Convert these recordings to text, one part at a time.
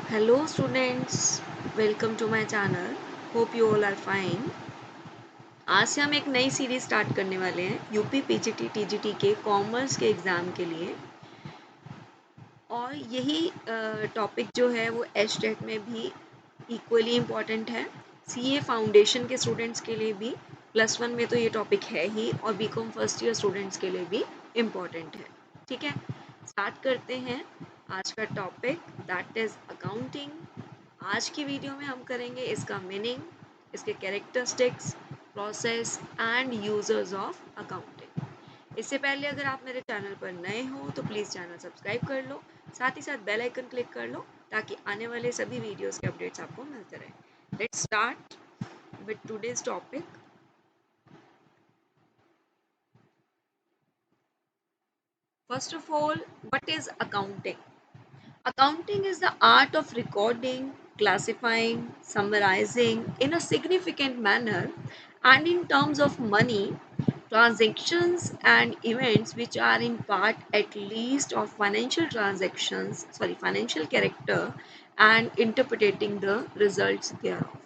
Hello students, welcome to my channel. Hope you all are fine. आज से हम एक नई सीरीज स्टार्ट करने वाले हैं यूपी पीजीटी टीजीटी के कॉमर्स के एग्ज़ाम के लिए और यही टॉपिक जो है वो एचटेट में भी इक्वली इम्पॉर्टेंट है। सीए फाउंडेशन के स्टूडेंट्स के लिए भी +1 में तो ये टॉपिक है ही और बीकॉम फर्स्ट ईयर स्टूडेंट्स के लिए भी इम्पॉर्टेंट है। ठीक है, स्टार्ट करते हैं आज का टॉपिक दैट इज़ अकाउंटिंग। आज की वीडियो में हम करेंगे इसका मीनिंग, इसके characteristics, process and users of accounting. इससे पहले अगर आप मेरे चैनल पर नए हो तो प्लीज़ चैनल सब्सक्राइब कर लो, साथ ही साथ बेल आइकन क्लिक कर लो ताकि आने वाले सभी वीडियोस के अपडेट्स आपको मिलते रहें। Let's start with today's topic. First of all, what is accounting? Accounting is the art of recording, classifying, summarizing in a significant manner and in terms of money, transactions and events which are in part at least of financial character and interpreting the results thereof.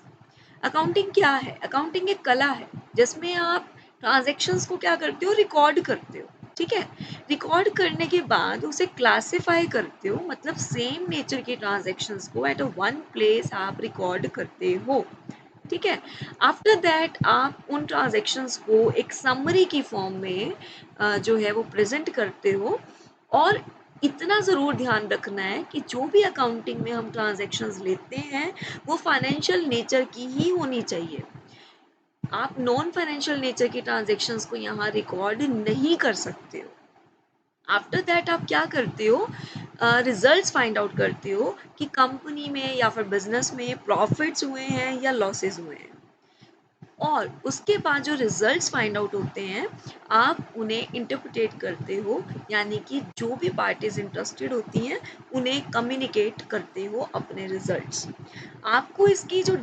Accounting क्या है? Accounting एक कला है जिसमें आप transactions को क्या करते हो, रिकॉर्ड करते हो। ठीक है, रिकॉर्ड करने के बाद उसे क्लासिफाई करते हो, मतलब सेम नेचर के ट्रांजेक्शन्स को एट अ वन प्लेस आप रिकॉर्ड करते हो। ठीक है, आफ्टर दैट आप उन ट्रांजेक्शन्स को एक समरी की फॉर्म में जो है वो प्रेजेंट करते हो। और इतना ज़रूर ध्यान रखना है कि जो भी अकाउंटिंग में हम ट्रांजेक्शन्स लेते हैं वो फाइनेंशियल नेचर की ही होनी चाहिए। आप नॉन फाइनेंशियल नेचर की ट्रांजेक्शन्स को यहाँ रिकॉर्ड नहीं कर सकते हो। आफ्टर दैट आप क्या करते हो, रिजल्ट्स फाइंड आउट करते हो कि कंपनी में या फिर बिजनेस में प्रॉफिट्स हुए हैं या लॉसेस हुए हैं। और उसके बाद जो रिजल्ट्स फाइंड आउट होते हैं आप उन्हें इंटरप्रिटेट करते हो, यानी कि जो भी पार्टीज इंटरेस्टेड होती हैं उन्हें कम्युनिकेट करते हो अपने रिजल्ट्स। आपको इसकी जो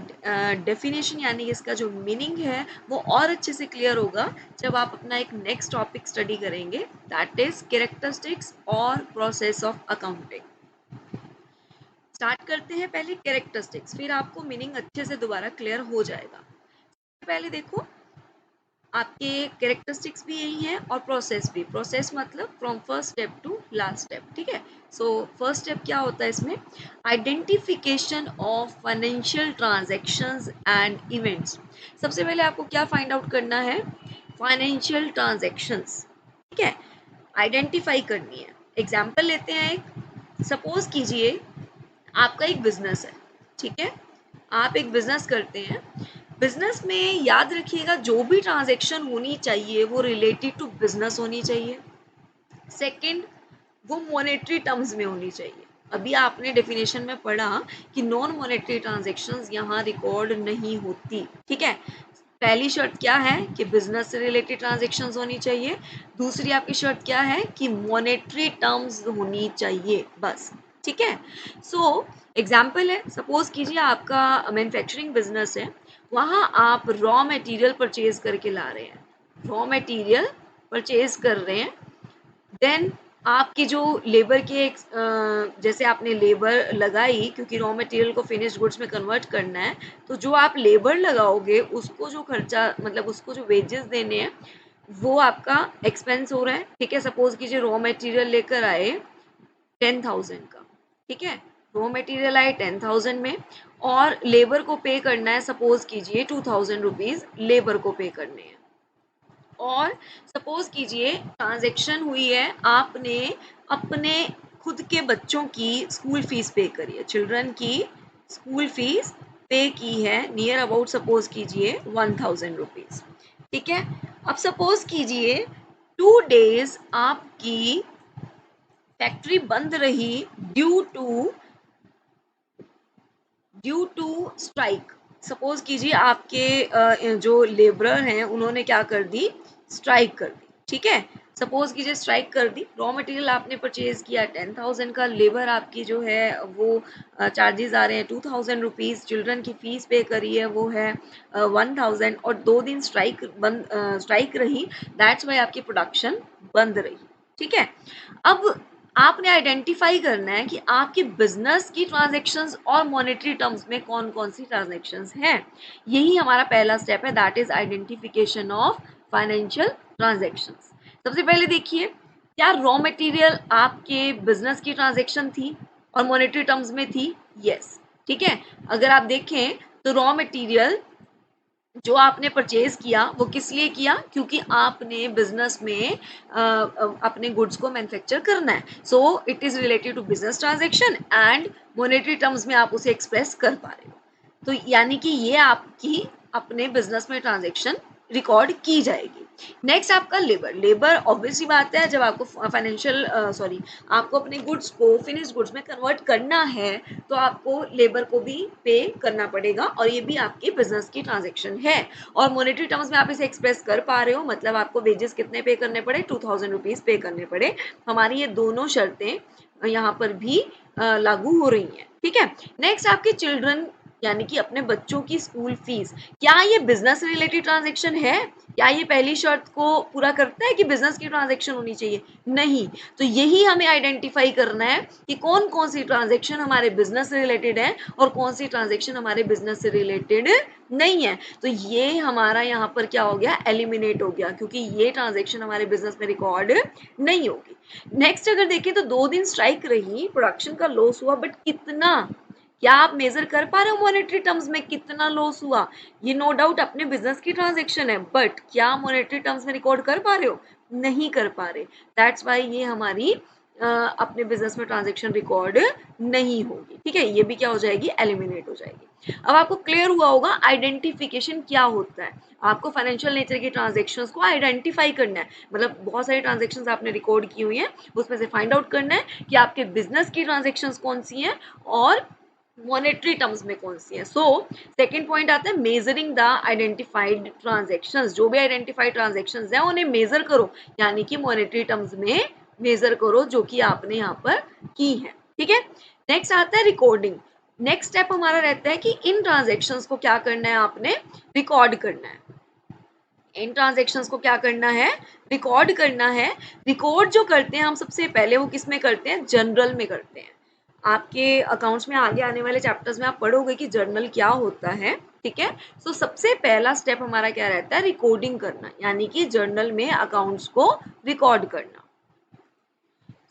डेफिनेशन यानी इसका जो मीनिंग है वो और अच्छे से क्लियर होगा जब आप अपना एक नेक्स्ट टॉपिक स्टडी करेंगे, दैट इज कैरेक्टरिस्टिक्स और प्रोसेस ऑफ अकाउंटिंग। स्टार्ट करते हैं पहले कैरेक्टरिस्टिक्स, फिर आपको मीनिंग अच्छे से दोबारा क्लियर हो जाएगा। पहले देखो, आपके कैरेक्टरिस्टिक्स भी यही है और प्रोसेस भी। प्रोसेस मतलब from first step to last step. ठीक है, सो फर्स्ट स्टेप क्या होता है इसमें, identification of financial transactions and events. सबसे पहले आपको क्या फाइंड आउट करना है, फाइनेंशियल ट्रांजैक्शंस। ठीक है, आइडेंटिफाई करनी है। एग्जाम्पल लेते हैं एक, सपोज कीजिए आपका एक बिजनेस है। ठीक है, आप एक बिजनेस करते हैं। बिजनेस में याद रखिएगा जो भी ट्रांजैक्शन होनी चाहिए वो रिलेटेड टू बिजनेस होनी चाहिए। सेकंड, वो मॉनेटरी टर्म्स में होनी चाहिए। अभी आपने डेफिनेशन में पढ़ा कि नॉन मॉनेटरी ट्रांजैक्शंस यहाँ रिकॉर्ड नहीं होती। ठीक है, पहली शर्त क्या है कि बिजनेस से रिलेटेड ट्रांजैक्शंस होनी चाहिए। दूसरी आपकी शर्त क्या है कि मॉनेटरी टर्म्स होनी चाहिए, बस। ठीक है, सो एग्जाम्पल है, सपोज कीजिए आपका मैन्युफैक्चरिंग बिजनेस है, वहाँ आप रॉ मटेरियल परचेज करके ला रहे हैं, रॉ मटेरियल परचेज कर रहे हैं। देन आपकी जो लेबर के जैसे आपने लेबर लगाई, क्योंकि रॉ मटेरियल को फिनिश्ड गुड्स में कन्वर्ट करना है, तो जो आप लेबर लगाओगे उसको जो खर्चा, मतलब उसको जो वेजेस देने हैं वो आपका एक्सपेंस हो रहा है। ठीक है, सपोज कीजिए रॉ मटेरियल लेकर आए 10,000 का। ठीक है, रॉ मटेरियल आए 10,000 में और लेबर को पे करना है, सपोज कीजिए 2,000 रुपीज़ लेबर को पे करने हैं। और सपोज कीजिए ट्रांजैक्शन हुई है, आपने अपने खुद के बच्चों की स्कूल फीस पे करी है, चिल्ड्रन की स्कूल फीस पे की है, नियर अबाउट सपोज कीजिए 1,000 रुपीज़। ठीक है, अब सपोज कीजिए 2 डेज आपकी फैक्ट्री बंद रही ड्यू टू स्ट्राइक। सपोज कीजिए आपके जो लेबरर हैं उन्होंने क्या कर दी, स्ट्राइक कर दी। ठीक है, सपोज कीजिए स्ट्राइक कर दी, रॉ मटेरियल आपने परचेज किया 10,000 का, लेबर आपकी जो है वो चार्जेस आ रहे हैं 2,000 रुपीज़, चिल्ड्रन की फीस पे करी है वो है 1,000, और 2 दिन स्ट्राइक रही, दैट्स वाई आपकी प्रोडक्शन बंद रही। ठीक है, अब आपने आइडेंटिफाई करना है कि आपके बिजनेस की ट्रांजैक्शंस और मॉनेटरी टर्म्स में कौन कौन सी ट्रांजैक्शंस हैं। यही हमारा पहला स्टेप है, that is identification of financial transactions. सबसे पहले देखिए, क्या रॉ मटेरियल आपके बिजनेस की ट्रांजैक्शन थी और मॉनेटरी टर्म्स में थी? यस, ठीक है। अगर आप देखें तो रॉ मटेरियल जो आपने परचेज किया वो किस लिए किया? क्योंकि आपने बिजनेस में अपने गुड्स को मैन्युफैक्चर करना है, so it is related to business transaction and monetary terms में आप उसे एक्सप्रेस कर पा रहे हो। तो यानी कि ये आपकी अपने बिजनेस में ट्रांजैक्शन रिकॉर्ड की जाएगी। नेक्स्ट आपका लेबर। लेबर ऑब्वियसली बात है, जब आपको फाइनेंशियल आपको अपने गुड्स को फिनिश गुड्स में कन्वर्ट करना है तो आपको लेबर को भी पे करना पड़ेगा और ये भी आपकी बिजनेस की ट्रांजैक्शन है। और मॉनेटरी टर्म्स में आप इसे एक्सप्रेस कर पा रहे हो, मतलब आपको वेजेस कितने पे करने पड़े? 2000 रुपीज पे करने पड़े। हमारी ये दोनों शर्तें यहाँ पर भी लागू हो रही हैं, ठीक है। नेक्स्ट आपके चिल्ड्रन यानी कि अपने बच्चों की स्कूल फीस। क्या ये बिजनेस रिलेटेड ट्रांजैक्शन है? क्या ये पहली शर्त को पूरा करता है कि बिजनेस की ट्रांजैक्शन होनी चाहिए? नहीं। तो यही हमें आइडेंटिफाई करना है कि कौन कौन सी ट्रांजैक्शन हमारे बिजनेस से रिलेटेड है और कौन सी ट्रांजैक्शन हमारे बिजनेस से रिलेटेड नहीं है। तो ये हमारा यहाँ पर क्या हो गया? एलिमिनेट हो गया, क्योंकि ये ट्रांजैक्शन हमारे बिजनेस में रिकॉर्ड नहीं होगी। नेक्स्ट अगर देखें तो 2 दिन स्ट्राइक रही, प्रोडक्शन का लॉस हुआ, बट कितना? क्या आप मेजर कर पा रहे हो मॉनेटरी टर्म्स में कितना लॉस हुआ? ये नो डाउट अपने बिजनेस की ट्रांजैक्शन है, बट क्या मॉनेटरी टर्म्स में रिकॉर्ड कर पा रहे हो? नहीं कर पा रहे। दैट्स वाई ये हमारी अपने बिजनेस में ट्रांजैक्शन रिकॉर्ड नहीं होगी, ठीक है। ये भी क्या हो जाएगी? एलिमिनेट हो जाएगी। अब आपको क्लियर हुआ होगा आइडेंटिफिकेशन क्या होता है। आपको फाइनेंशियल नेचर की ट्रांजैक्शंस को आइडेंटिफाई करना है, मतलब बहुत सारी ट्रांजैक्शंस आपने रिकॉर्ड की हुई हैं, उसमें से फाइंड आउट करना है कि आपके बिजनेस की ट्रांजैक्शंस कौन सी हैं और मॉनेटरी टर्म्स में कौन सी है। सो सेकंड पॉइंट आता है मेजरिंग द आइडेंटिफाइड ट्रांजैक्शंस। जो भी आइडेंटिफाइड ट्रांजैक्शंस हैं उन्हें मेजर करो, यानी कि मॉनेटरी टर्म्स में मेजर करो जो कि आपने यहाँ पर की है, ठीक है। नेक्स्ट आता है रिकॉर्डिंग। नेक्स्ट स्टेप हमारा रहता है कि इन ट्रांजैक्शंस को क्या करना है? आपने रिकॉर्ड करना है। इन ट्रांजैक्शंस को क्या करना है? रिकॉर्ड करना है। रिकॉर्ड जो करते हैं हम सबसे पहले वो किस में करते हैं? जर्नल में करते हैं। आपके अकाउंट्स में आगे आने वाले चैप्टर्स में आप पढ़ोगे कि जर्नल क्या होता है, ठीक है। सो सबसे पहला स्टेप हमारा क्या रहता है? रिकॉर्डिंग करना, यानी कि जर्नल में अकाउंट्स को रिकॉर्ड करना।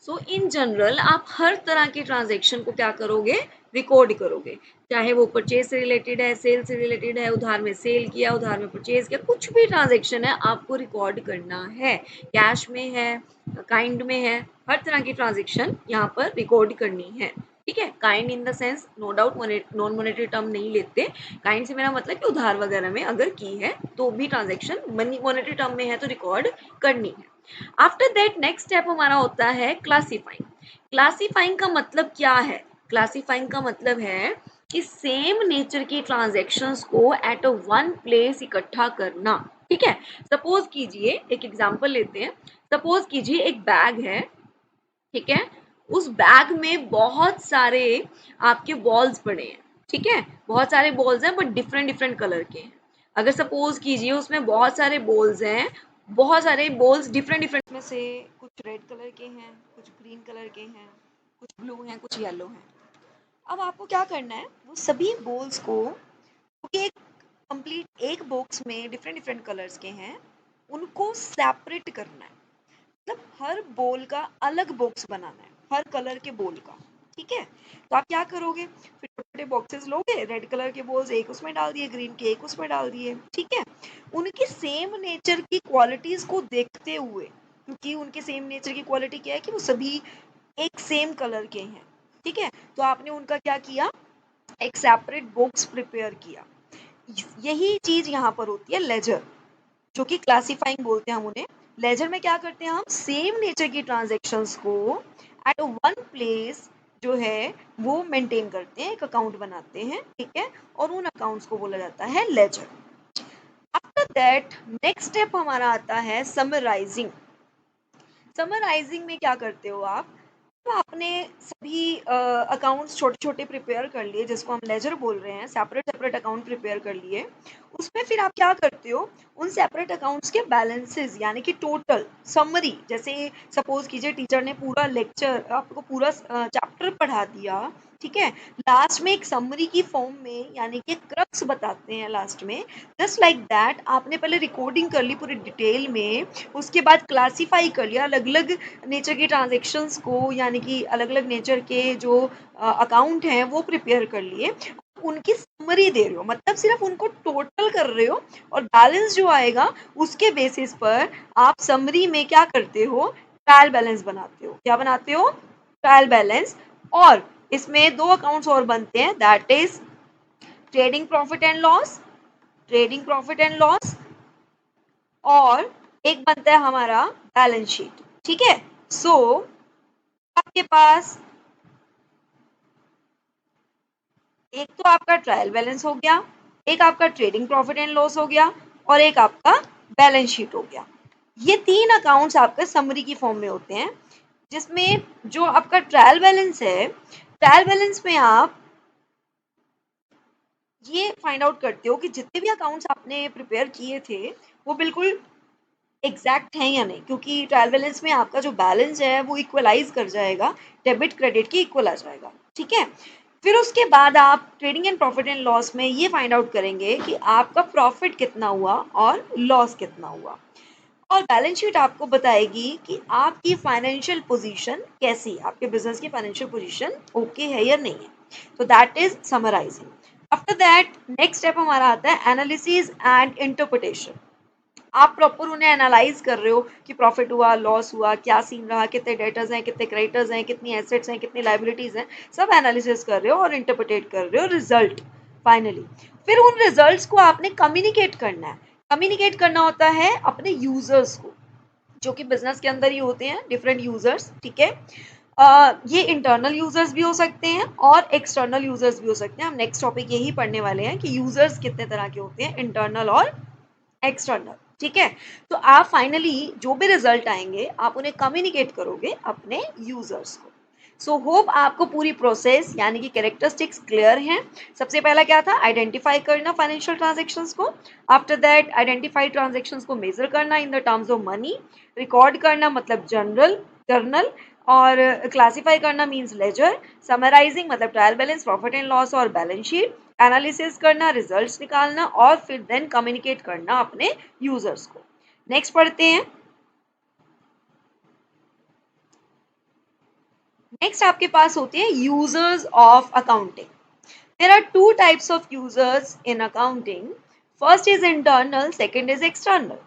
सो इन जनरल आप हर तरह के ट्रांजेक्शन को क्या करोगे? रिकॉर्ड करोगे, चाहे वो परचेज से रिलेटेड है, सेल से रिलेटेड है, उधार में सेल किया, उधार में परचेज किया, कुछ भी ट्रांजेक्शन है आपको रिकॉर्ड करना है। कैश में है, काइंड में है, हर तरह की ट्रांजेक्शन यहाँ पर रिकॉर्ड करनी है, ठीक है। Kind in the sense no doubt non monetary term नहीं लेते। काइंड से मेरा मतलब कि उधार वगैरह में अगर की है तो भी ट्रांजेक्शन मनी मॉनेटरी टर्म में है तो रिकॉर्ड करनी है। आफ्टर दैट नेक्स्ट स्टेप हमारा होता है क्लासीफाइंग। क्लासीफाइंग का मतलब क्या है? क्लासीफाइंग का मतलब है कि सेम नेचर की ट्रांजैक्शंस को एट अ वन प्लेस इकट्ठा करना, ठीक है। सपोज कीजिए, एक एग्जांपल लेते हैं। सपोज कीजिए एक बैग है, ठीक है। उस बैग में बहुत सारे आपके बॉल्स पड़े हैं, ठीक है। बहुत सारे बॉल्स हैं बट डिफरेंट डिफरेंट कलर के हैं। अगर सपोज कीजिए उसमें बहुत सारे बॉल्स हैं, बहुत सारे बॉल्स डिफरेंट डिफरेंट में से कुछ रेड कलर के हैं, कुछ ग्रीन कलर के हैं, कुछ ब्लू हैं, कुछ येलो हैं। अब आपको क्या करना है? वो सभी बॉल्स को, क्योंकि एक कंप्लीट एक बॉक्स में डिफरेंट डिफरेंट कलर्स के हैं, उनको सेपरेट करना है। मतलब हर बॉल का अलग बॉक्स बनाना है, हर कलर के बॉल का, ठीक है। तो आप क्या करोगे? फिर छोटे छोटे बॉक्सेस लोगे, रेड कलर के बॉल्स एक उसमें डाल दिए, ग्रीन के एक उसमें डाल दिए, ठीक है। उनकी सेम नेचर की क्वालिटीज को देखते हुए, क्योंकि उनके सेम नेचर की क्वालिटी क्या है कि वो सभी एक सेम कलर के हैं, ठीक है। तो आपने उनका क्या किया? एक सेपरेट बॉक्स प्रिपेयर किया। यही चीज यहाँ पर होती है लेजर, जो कि क्लासीफाइंग बोलते हैं हम उन्हें। लेजर में क्या करते हैं? हम सेम नेचर की ट्रांजैक्शंस को एट वन प्लेस जो है वो मेंटेन करते हैं, एक अकाउंट बनाते हैं, ठीक है। और उन अकाउंट्स को बोला जाता है ledger. After that next step हमारा आता है समराइजिंग। समराइजिंग में क्या करते हो आप? तो आपने सभी अकाउंट्स छोटे छोटे प्रिपेयर कर लिए, जिसको हम लेजर बोल रहे हैं, सेपरेट सेपरेट अकाउंट प्रिपेयर कर लिए। उसमें फिर आप क्या करते हो, उन सेपरेट अकाउंट्स के बैलेंसेस यानी कि टोटल समरी, जैसे सपोज कीजिए टीचर ने पूरा लेक्चर आपको पूरा चैप्टर पढ़ा दिया, ठीक है, लास्ट में एक समरी की फॉर्म में यानी कि क्रक्स बताते हैं लास्ट में, जस्ट लाइक दैट आपने पहले रिकॉर्डिंग कर ली पूरी डिटेल में, उसके बाद क्लासीफाई कर लिया अलग अलग नेचर के ट्रांजेक्शन्स को, यानी कि अलग अलग नेचर के जो अकाउंट हैं वो प्रिपेयर कर लिए, उनकी समरी दे रहे हो, मतलब सिर्फ उनको टोटल कर रहे हो, और बैलेंस जो आएगा उसके बेसिस पर आप समरी में क्या करते हो, ट्रायल बैलेंस बनाते हो। क्या बनाते हो, ट्रायल बैलेंस। और इसमें दो अकाउंट्स और बनते हैं, that is trading profit and loss, trading profit and loss, और एक बनता है हमारा बैलेंस शीट, ठीक है। सो आपके पास एक तो आपका ट्रायल बैलेंस हो गया, एक आपका ट्रेडिंग प्रॉफिट एंड लॉस हो गया, और एक आपका बैलेंस शीट हो गया। ये तीन अकाउंट्स आपके समरी की फॉर्म में होते हैं, जिसमें जो आपका ट्रायल बैलेंस है, ट्रायल बैलेंस में आप ये फाइंड आउट करते हो कि जितने भी अकाउंट्स आपने प्रिपेयर किए थे वो बिल्कुल एग्जैक्ट हैं या नहीं, क्योंकि ट्रायल बैलेंस में आपका जो बैलेंस है वो इक्वलाइज कर जाएगा, डेबिट क्रेडिट की इक्वल आ जाएगा, ठीक है। फिर उसके बाद आप trading and profit and loss में ये फाइंड आउट करेंगे कि आपका प्रॉफिट कितना हुआ और लॉस कितना हुआ, और बैलेंस शीट आपको बताएगी कि आपकी फाइनेंशियल पोजीशन कैसी है, आपके बिजनेस की फाइनेंशियल पोजीशन ओके है या नहीं है। तो that is summarising. After that next step हमारा आता है एनालिसिस एंड इंटरप्रिटेशन। आप प्रॉपर उन्हें एनालाइज कर रहे हो कि प्रॉफिट हुआ, लॉस हुआ, क्या सीन रहा, कितने डेटर्स हैं, कितने क्रेडिटर्स हैं, कितनी एसेट्स हैं, कितनी लाइबिलिटीज हैं, सब एनालिसिस कर रहे हो और इंटरप्रिटेट कर रहे हो रिजल्ट फाइनली। फिर उन रिजल्ट्स को आपने कम्युनिकेट करना है। कम्युनिकेट करना होता है अपने यूजर्स को, जो कि बिजनेस के अंदर ही होते हैं डिफरेंट यूजर्स, ठीक है। ये इंटरनल यूजर्स भी हो सकते हैं और एक्सटर्नल यूजर्स भी हो सकते हैं। हम नेक्स्ट टॉपिक यही पढ़ने वाले हैं कि यूजर्स कितने तरह के होते हैं, इंटरनल और एक्सटर्नल, ठीक है। तो आप फाइनली जो भी रिजल्ट आएंगे आप उन्हें कम्युनिकेट करोगे अपने यूजर्स को। सो होप आपको पूरी प्रोसेस यानी कि कैरेक्टरिस्टिक्स क्लियर हैं। सबसे पहला क्या था, आइडेंटिफाई करना फाइनेंशियल ट्रांजेक्शन्स को। आफ्टर दैट आइडेंटिफाई ट्रांजेक्शन्स को मेजर करना in the terms of money, record करना मतलब जर्नल, और क्लासिफाई करना मीन्स लेजर, समराइजिंग मतलब trial balance, profit and loss और बैलेंस शीट, एनालिसिस करना, रिजल्ट्स निकालना, और फिर देन कम्युनिकेट करना अपने यूजर्स को। नेक्स्ट पढ़ते हैं। नेक्स्ट आपके पास होते हैं users of accounting. There are two types of users in accounting. First is internal, second is external.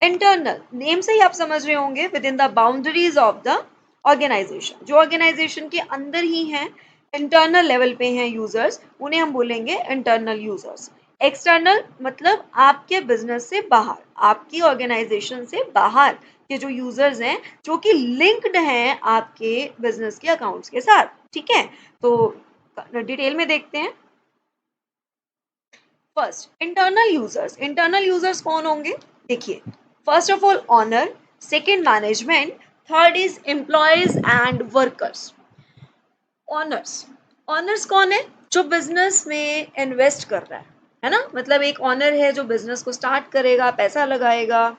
Internal name से ही आप समझ रहे होंगे, within the boundaries of the organisation, जो ऑर्गेनाइजेशन के अंदर ही हैं, इंटरनल लेवल पे हैं यूजर्स, उन्हें हम बोलेंगे इंटरनल यूजर्स। एक्सटर्नल मतलब आपके बिजनेस से बाहर, आपकी ऑर्गेनाइजेशन से बाहर के जो यूजर्स हैं, जो कि लिंक्ड हैं आपके बिजनेस के अकाउंट्स के साथ, ठीक है। तो डिटेल में देखते हैं। फर्स्ट इंटरनल यूजर्स कौन होंगे, देखिए, first of all owner, second management, third is employees and workers. Owners, owners कौन है, जो बिजनेस में इन्वेस्ट कर रहा है ना, मतलब एक ऑनर है जो बिजनेस को स्टार्ट करेगा, पैसा लगाएगा,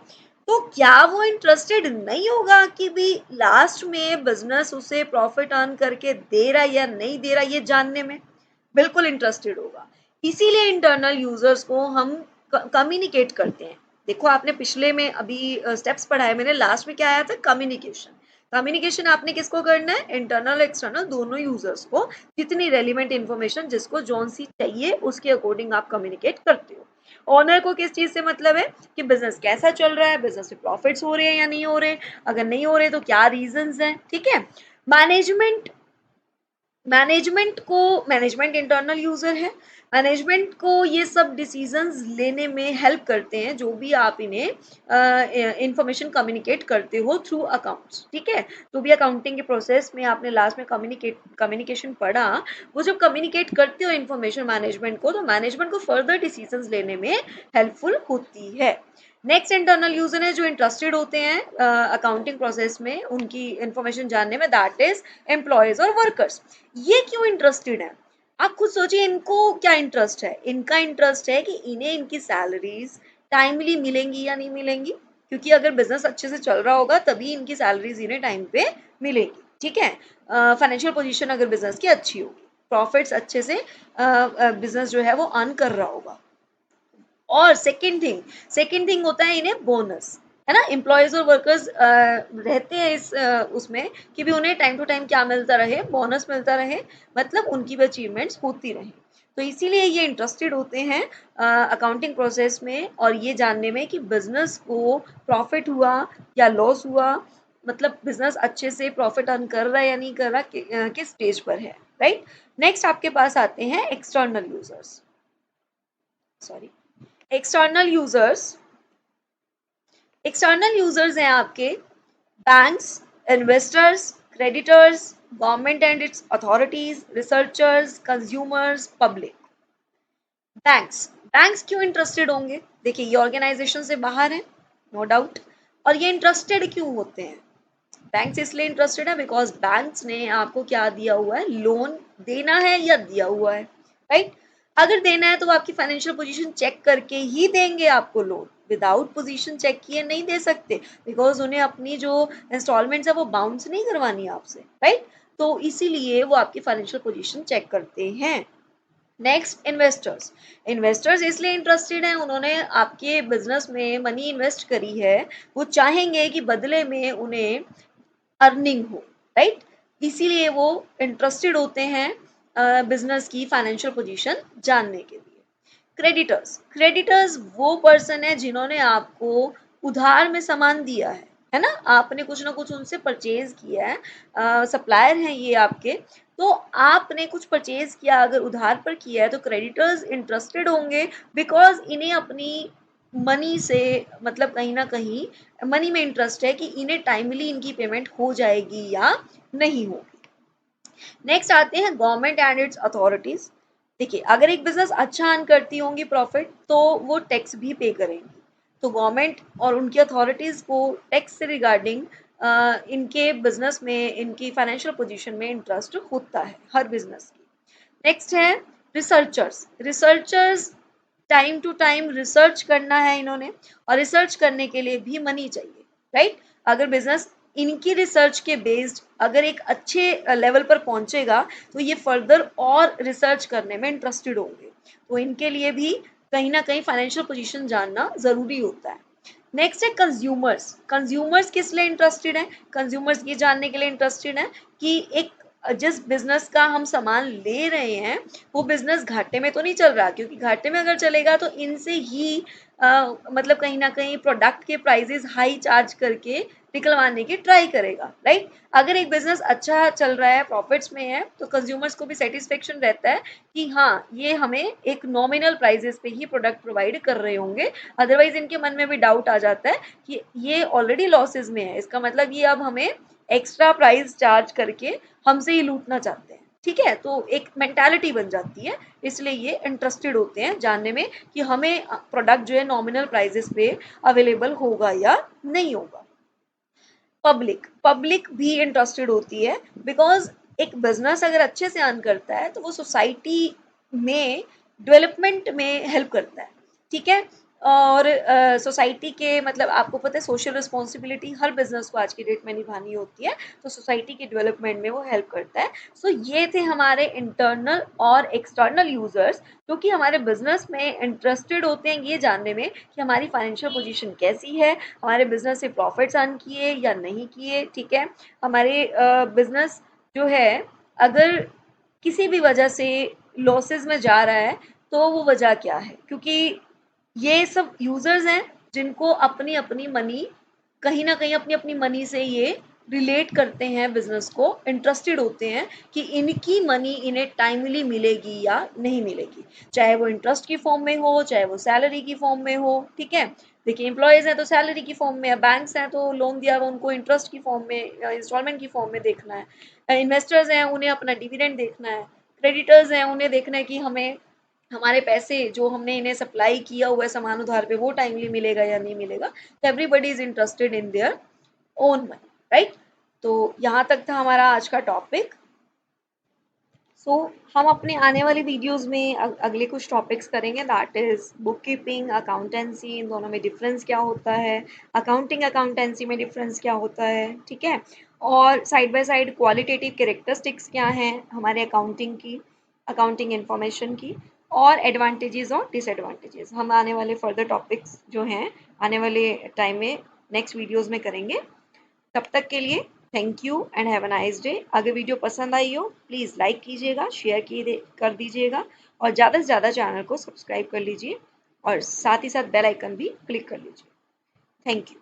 तो क्या वो इंटरेस्टेड नहीं होगा कि भी लास्ट में बिजनेस उसे प्रॉफिट अर्न करके दे रहा है या नहीं दे रहा, ये जानने में बिल्कुल इंटरेस्टेड होगा। इसीलिए इंटरनल यूजर्स को हम कम्युनिकेट करते हैं। देखो आपने पिछले में अभी स्टेप्स पढ़ाए मैंने, लास्ट में क्या आया था, कम्युनिकेशन। कम्युनिकेशन आपने किसको करना है, इंटरनल एक्सटर्नल दोनों यूजर्स को, जितनी रेलिवेंट इन्फॉर्मेशन जिसको जौन सी चाहिए उसके अकॉर्डिंग आप कम्युनिकेट करते हो। ओनर को किस चीज से मतलब है कि बिजनेस कैसा चल रहा है, बिजनेस में प्रॉफिट्स हो रहे हैं या नहीं हो रहे, अगर नहीं हो रहे तो क्या रीजंस हैं, ठीक है। मैनेजमेंट, मैनेजमेंट इंटरनल यूजर है। मैनेजमेंट को ये सब डिसीजंस लेने में हेल्प करते हैं, जो भी आप इन्हें इंफॉर्मेशन कम्युनिकेट करते हो थ्रू अकाउंट्स, ठीक है। तो भी अकाउंटिंग के प्रोसेस में आपने लास्ट में कम्युनिकेशन पढ़ा, वो जब कम्युनिकेट करते हो इन्फॉर्मेशन मैनेजमेंट को, तो मैनेजमेंट को फर्दर डिसीजंस लेने में हेल्पफुल होती है। नेक्स्ट इंटरनल यूजर है जो इंटरेस्टेड होते हैं अकाउंटिंग प्रोसेस में, उनकी इंफॉर्मेशन जानने में, दैट इज एम्प्लॉयज और वर्कर्स। ये क्यों इंटरेस्टेड है? आप खुद सोचिए, इनको क्या इंटरेस्ट है? इनका इंटरेस्ट है कि इन्हें इनकी सैलरीज टाइमली मिलेंगी या नहीं मिलेंगी, क्योंकि अगर बिजनेस अच्छे से चल रहा होगा तभी इनकी सैलरीज इन्हें टाइम पे मिलेगी, ठीक है। फाइनेंशियल पोजीशन अगर बिजनेस की अच्छी होगी, प्रॉफिट्स अच्छे से बिजनेस जो है वो अर्न कर रहा होगा। और सेकेंड थिंग होता है इन्हें बोनस, है ना। एम्प्लॉयज और वर्कर्स रहते हैं इस उसमें कि भी उन्हें टाइम टू टाइम क्या मिलता रहे, बोनस मिलता रहे, मतलब उनकी भी अचीवमेंट्स होती रहे। तो इसीलिए ये इंटरेस्टेड होते हैं अकाउंटिंग प्रोसेस में और ये जानने में कि बिजनेस को प्रॉफिट हुआ या लॉस हुआ, मतलब बिजनेस अच्छे से प्रॉफिट अर्न कर रहा है या नहीं कर रहा, किस स्टेज पर है, राइट। नेक्स्ट आपके पास आते हैं external users, sorry, external users. External users हैं आपके banks, investors, creditors, government and it's authorities, researchers, consumers, public. Banks, banks क्यों इंटरेस्टेड होंगे? देखिए ये ऑर्गेनाइजेशन से बाहर है, नो डाउट, और ये इंटरेस्टेड क्यों होते हैं? बैंक्स इसलिए इंटरेस्टेड है बिकॉज बैंक्स ने आपको क्या दिया हुआ है, लोन देना है या दिया हुआ है, राइट। अगर देना है तो वो आपकी फाइनेंशियल पोजीशन चेक करके ही देंगे आपको लोन, विदाउट पोजीशन चेक किए नहीं दे सकते, बिकॉज उन्हें अपनी जो इंस्टॉलमेंट्स है वो बाउंस नहीं करवानी है आपसे, राइट। तो इसीलिए वो आपकी फाइनेंशियल पोजीशन चेक करते हैं। नेक्स्ट इन्वेस्टर्स, इन्वेस्टर्स इसलिए इंटरेस्टेड हैं, उन्होंने आपके बिजनेस में मनी इन्वेस्ट करी है, वो चाहेंगे कि बदले में उन्हें अर्निंग हो, राइट। इसीलिए वो इंटरेस्टेड होते हैं बिजनेस की फाइनेंशियल पोजीशन जानने के लिए। क्रेडिटर्स, क्रेडिटर्स वो पर्सन है जिन्होंने आपको उधार में सामान दिया है ना, आपने कुछ ना कुछ उनसे परचेज किया है, सप्लायर हैं ये आपके, तो आपने कुछ परचेज किया अगर उधार पर किया है तो क्रेडिटर्स इंटरेस्टेड होंगे, बिकॉज इन्हें अपनी मनी से, मतलब कहीं ना कहीं मनी में इंटरेस्ट है कि इन्हें टाइमली इनकी पेमेंट हो जाएगी या नहीं होगी। नेक्स्ट आते हैं गवर्नमेंट एंड इट्स अथॉरिटीज। देखिए अगर एक बिजनेस अच्छा अर्न करती होंगी प्रॉफिट तो वो टैक्स भी पे करेंगी, तो गवर्नमेंट और उनकी अथॉरिटीज को टैक्स से रिगार्डिंग इनके बिजनेस में, इनकी फाइनेंशियल पोजीशन में इंटरेस्ट होता है हर बिजनेस की। नेक्स्ट है researchers, researchers time to time research करना है इन्होंने, और रिसर्च करने के लिए भी मनी चाहिए, राइट। अगर बिजनेस इनकी रिसर्च के बेस्ड अगर एक अच्छे लेवल पर पहुंचेगा तो ये फर्दर और रिसर्च करने में इंटरेस्टेड होंगे, तो इनके लिए भी कहीं ना कहीं फाइनेंशियल पोजीशन जानना जरूरी होता है। नेक्स्ट है कंज्यूमर्स, कंज्यूमर्स किस लिए इंटरेस्टेड है? कंज्यूमर्स ये जानने के लिए इंटरेस्टेड है कि एक जिस बिजनेस का हम सामान ले रहे हैं वो बिजनेस घाटे में तो नहीं चल रहा, क्योंकि घाटे में अगर चलेगा तो इनसे ही मतलब कहीं ना कहीं प्रोडक्ट के प्राइजेस हाई चार्ज करके निकलवाने की ट्राई करेगा, राइट। अगर एक बिजनेस अच्छा चल रहा है, प्रॉफिट्स में है, तो कंज्यूमर्स को भी सेटिस्फेक्शन रहता है कि हाँ ये हमें एक नॉमिनल प्राइजेस पे ही प्रोडक्ट प्रोवाइड कर रहे होंगे, अदरवाइज इनके मन में भी डाउट आ जाता है कि ये ऑलरेडी लॉसेज में है, इसका मतलब ये अब हमें एक्स्ट्रा प्राइस चार्ज करके हमसे ही लूटना चाहते हैं, ठीक है। तो एक मेंटालिटी बन जाती है, इसलिए ये इंटरेस्टेड होते हैं जानने में कि हमें प्रोडक्ट जो है नॉमिनल प्राइजेस पे अवेलेबल होगा या नहीं होगा। पब्लिक, पब्लिक भी इंटरेस्टेड होती है बिकॉज एक बिजनेस अगर अच्छे से अर्न करता है तो वो सोसाइटी में डेवलपमेंट में हेल्प करता है, ठीक है। और सोसाइटी के, मतलब आपको पता है सोशल रिस्पॉन्सिबिलिटी हर बिजनेस को आज की डेट में निभानी होती है, तो सोसाइटी के डेवलपमेंट में वो हेल्प करता है। सो ये थे हमारे इंटरनल और एक्सटर्नल यूजर्स जो कि हमारे बिजनेस में इंटरेस्टेड होते हैं ये जानने में कि हमारी फाइनेंशियल पोजीशन कैसी है, हमारे बिजनेस से प्रॉफिट्स अर्न किए या नहीं किए, ठीक है। हमारे बिजनेस जो है अगर किसी भी वजह से लॉसेस में जा रहा है तो वो वजह क्या है, क्योंकि ये सब यूजर्स हैं जिनको अपनी अपनी मनी, कहीं ना कहीं अपनी अपनी मनी से ये रिलेट करते हैं बिजनेस को, इंटरेस्टेड होते हैं कि इनकी मनी इन्हें टाइमली मिलेगी या नहीं मिलेगी, चाहे वो इंटरेस्ट की फॉर्म में हो, चाहे वो सैलरी की फॉर्म में हो, ठीक है। देखिए एम्प्लॉयज हैं तो सैलरी की फॉर्म में है, बैंक्स हैं तो लोन दिया हुआ उनको इंटरेस्ट की फॉर्म में या इंस्टॉलमेंट की फॉर्म में देखना है, इन्वेस्टर्स हैं उन्हें अपना डिविडेंड देखना है, क्रेडिटर्स हैं उन्हें देखना है कि हमें हमारे पैसे जो हमने इन्हें सप्लाई किया हुआ है सामान उधार पे वो टाइमली मिलेगा या नहीं मिलेगा। तो everybody is interested in their own money, right. तो यहाँ तक था हमारा आज का टॉपिक। सो हम अपने आने वाली वीडियोस में अगले कुछ टॉपिक्स करेंगे, that is book keeping, accountancy, इन दोनों में डिफरेंस क्या होता है, अकाउंटिंग अकाउंटेंसी में डिफरेंस क्या होता है, ठीक है। और side by side qualitative characteristics क्या हैं हमारे अकाउंटिंग की, अकाउंटिंग इंफॉर्मेशन की, और एडवांटेजेस और डिसएडवांटेजेस हम आने वाले फर्दर टॉपिक्स जो हैं आने वाले टाइम में नेक्स्ट वीडियोस में करेंगे। तब तक के लिए thank you and have a nice day. अगर वीडियो पसंद आई हो प्लीज़ लाइक कीजिएगा, शेयर कर दीजिएगा और ज़्यादा से ज़्यादा चैनल को सब्सक्राइब कर लीजिए और साथ ही साथ बेल आइकन भी क्लिक कर लीजिए। Thank you.